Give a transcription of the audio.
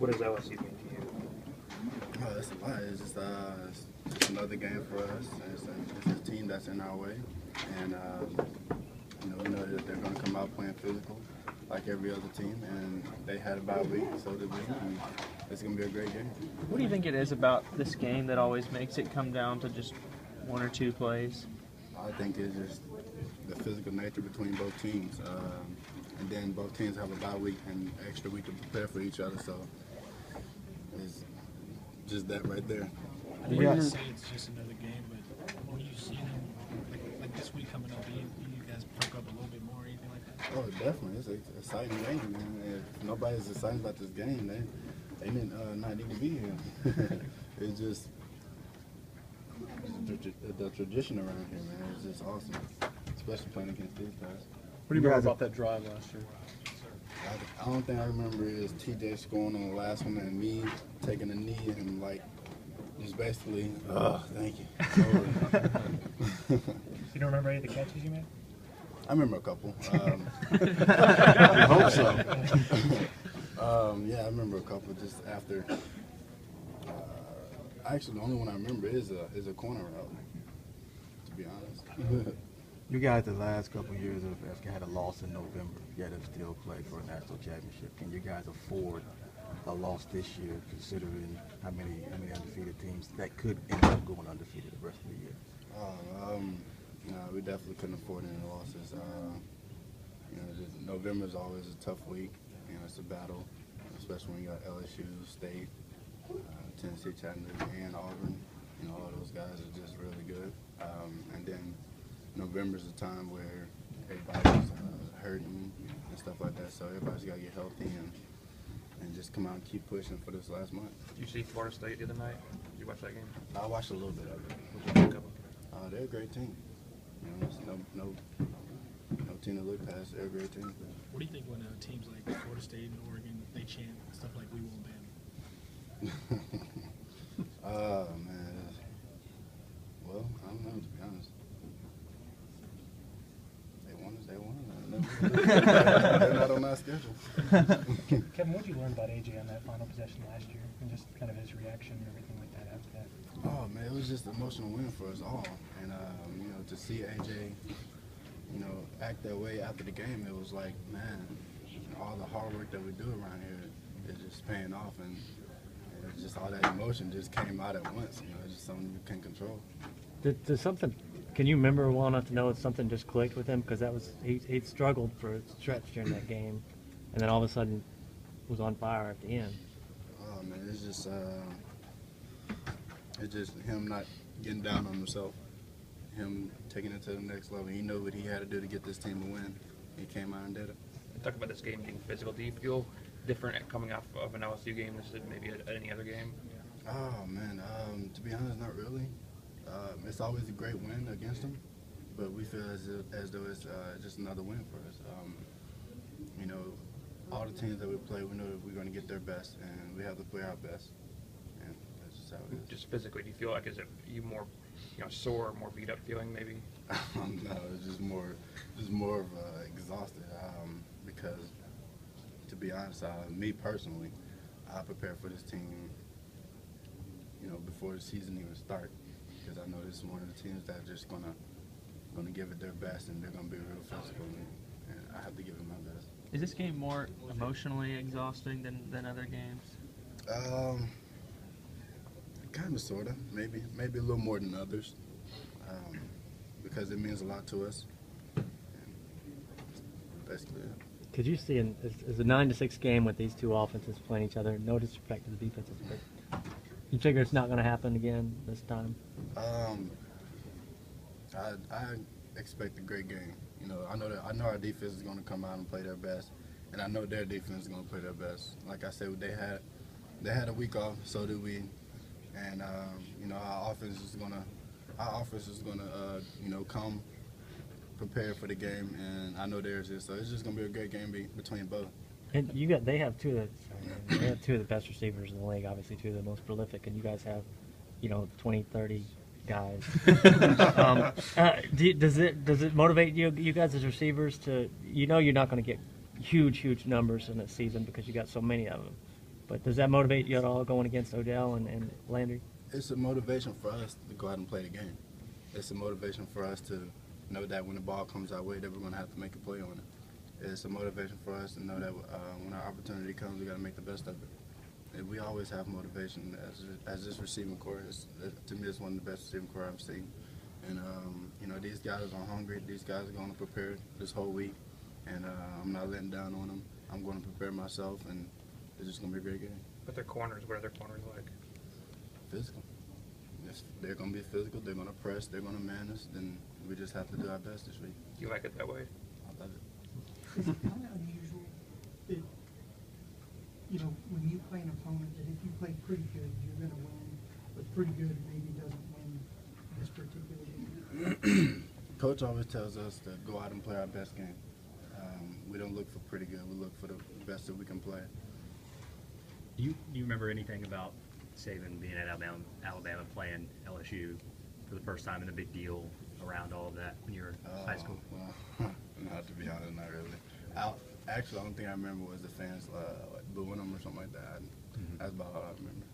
What does LSU mean to you? Oh, it's a lot. It's just another game for us. It's a team that's in our way, and we know that they're going to come out playing physical like every other team, and they had a bye week, so did we. And it's going to be a great game. What do you think it is about this game that always makes it come down to just one or two plays? I think it's just the physical nature between both teams, and then both teams have a bye week and extra week to prepare for each other, so it's just that right there. I think you say it's just another game, but when you see them like this week coming up, do you guys perk up a little bit more or anything like that? Oh, definitely. It's an exciting game, man. If nobody's excited about this game, they may not need to be here. It's just the tradition around here, man. It's just awesome, especially playing against these guys. What do you remember about that drive last year? I don't think I remember is TJ scoring on the last one and me taking a knee and just basically, thank you. You don't remember any of the catches you made? I remember a couple. I hope so. Yeah, I remember a couple just after. Actually, the only one I remember is a corner route, to be honest. You guys, the last couple of years have had a loss in November, yet have still played for a national championship. Can you guys afford a loss this year, considering how many undefeated teams that could end up going undefeated the rest of the year? No, we definitely couldn't afford any losses. November is always a tough week. It's a battle, especially when you got LSU, State, Tennessee, Chattanooga, and Auburn. All those guys are just really good. And then November's a time where everybody's hurting and stuff like that, so everybody's got to get healthy and just come out and keep pushing for this last month. Did you see Florida State the other night? Did you watch that game? I watched a little bit of it. What did you think of them? They're a great team. There's no team to look past. They're a great team. What do you think when teams like Florida State and Oregon, they chant stuff like "We won't ban"? Oh, man. Well, I don't know, to be honest. They won us. They're not on our schedule. Kevin, what did you learn about AJ on that final possession last year, and just kind of his reaction and everything like that after that? Oh, man, it was just an emotional win for us all. And, to see AJ, act that way after the game, it was like, man, all the hard work that we do around here is just paying off. And it's just all that emotion just came out at once. It's just something you can't control. Did something? Can you remember well enough to know that something just clicked with him? Because he struggled for a stretch during that game, and then all of a sudden was on fire at the end. Oh man, it's just him not getting down on himself, him taking it to the next level. He knew what he had to do to get this team to win. He came out and did it. Talk about this game being physical. Do you feel different coming off of an LSU game than maybe any other game? Oh man, to be honest, not really. It's always a great win against them, but we feel as though it's just another win for us. All the teams that we play, we know that we're going to get their best, and we have to play our best, and that's just how it is. Just physically, do you feel like is it you more, sore, more beat up feeling maybe? No, it's just more of exhausted. Because to be honest, me personally, I prepare for this team, before the season even starts. Because I know this is one of the teams that are just gonna give it their best, and they're gonna be real physical, and I have to give it my best. Is this game more emotionally exhausting than other games? Kind of, sort of, maybe a little more than others, because it means a lot to us. And basically, Could you see it's a 9-6 game with these two offenses playing each other? No disrespect to the defenses, but you figure it's not going to happen again this time? I expect a great game. I know our defense is going to come out and play their best, and I know their defense is going to play their best. Like I said, they had a week off, so did we, and our offense is going to come prepared for the game, and I know theirs is. So it's just going to be a great game between both. And they have two of the best receivers in the league, obviously two of the most prolific, and you guys have, 20, 30 guys. Does it motivate you guys as receivers to, you're not going to get huge numbers in a season because you got so many of them, But does that motivate you at all going against Odell and Landry? It's a motivation for us to go out and play the game. It's a motivation for us to know that when the ball comes our way, that we're going to have to make a play on it. It's a motivation for us to know that when our opportunity comes, we got to make the best of it. And we always have motivation as this receiving core. To me, it's one of the best receiving core I've seen. And you know, these guys are hungry. These guys are going to prepare this whole week, and I'm not letting down on them. I'm going to prepare myself, and it's just going to be a great game. But their corners, what are their corners like? Physical. They're going to be physical. They're going to press. They're going to man us. Then we just have to do our best this week. Do you like it that way? I love it. Is it kind of unusual that, you know, when you play an opponent, that if you play pretty good, you're going to win, but pretty good maybe doesn't win this particular game? Coach always tells us to go out and play our best game. We don't look for pretty good. We look for the best that we can play. Do you remember anything about Saban being at Alabama playing LSU for the first time and the big deal around all of that when you were in high school? Well, not to be honest, not really. Actually, the only thing I remember was the fans booing them or something like that. That's about all I remember.